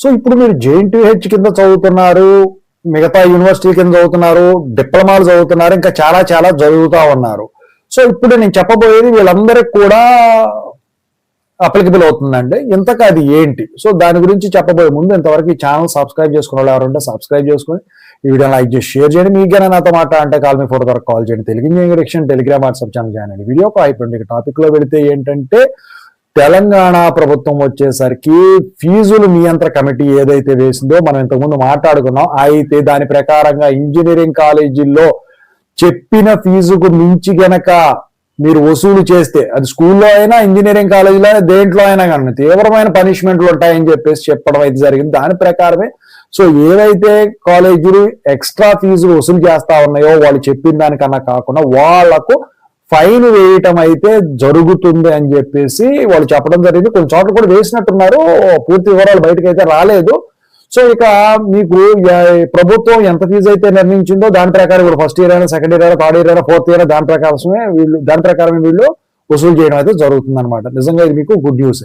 So ఇప్పుడు మీరు JNTH కింద చదువుతున్నారు, మిగతా యూనివర్సిటీ కింద చదువుతున్నారు, డిప్లొమాలు చదువుతున్నారు, ఇంకా చాలా చాలా చదువుతా ఉన్నారు. సో ఇప్పుడు నేను చెప్పబోయేది వీళ్ళందరికీ కూడా అప్లికబుల్ అవుతుందండి. ఇంతకు అది ఏంటి? సో దాని గురించి చెప్పబోయే ముందు ఇంతవరకు ఈ ఛానల్ సబ్స్క్రైబ్ చేసుకున్న వాళ్ళు ఎవరుంటే సబ్స్క్రైబ్ చేసుకుని ఈ వీడియో లైక్ చేసి షేర్ చేయండి. మీకేనా నాతో అంటే కాల్ మీ ఫోటో ద్వారా కాల్ చేయండి. Telugu English Telegram WhatsApp channel join అండి. వీడియో అయిపోయింది. టాపిక్ లో వెళితే ఏంటంటే తెలంగాణ ప్రభుత్వం వచ్చేసరికి ఫీజులు నియంత్రణ కమిటీ ఏదైతే వేసిందో మనం ఇంతకుముందు మాట్లాడుకున్నాం. అయితే దాని ప్రకారంగా ఇంజనీరింగ్ కాలేజీల్లో చెప్పిన ఫీజుకు మించి గనక మీరు వసూలు చేస్తే, అది స్కూల్లో అయినా ఇంజనీరింగ్ కాలేజీలో అయినా దేంట్లో అయినా కానీ తీవ్రమైన పనిష్మెంట్లు ఉంటాయని చెప్పేసి చెప్పడం అయితే జరిగింది. దాని ప్రకారమే సో ఏవైతే కాలేజీలు ఎక్స్ట్రా ఫీజులు వసూలు చేస్తా ఉన్నాయో వాళ్ళు చెప్పిన దానికన్నా కాకుండా వాళ్లకు ఫైన్ వేయటం అయితే జరుగుతుంది అని చెప్పేసి వాళ్ళు చెప్పడం జరిగింది. కొన్ని చోట్ల కూడా వేసినట్టున్నారు, పూర్తి వివరాలు బయటకు అయితే రాలేదు. సో ఇక మీకు ప్రభుత్వం ఎంత ఫీజు అయితే నిర్ణయించిందో దాని ప్రకారం ఇప్పుడు ఫస్ట్ ఇయర్ అయినా, సెకండ్ ఇయర్ అయినా, థర్డ్ ఇయర్ అయినా, ఫోర్త్ ఇయర్ దాని ప్రకారమే వీళ్ళు వసూలు చేయడం అయితే జరుగుతుంది అనమాట. నిజంగా ఇది మీకు గుడ్ న్యూస్.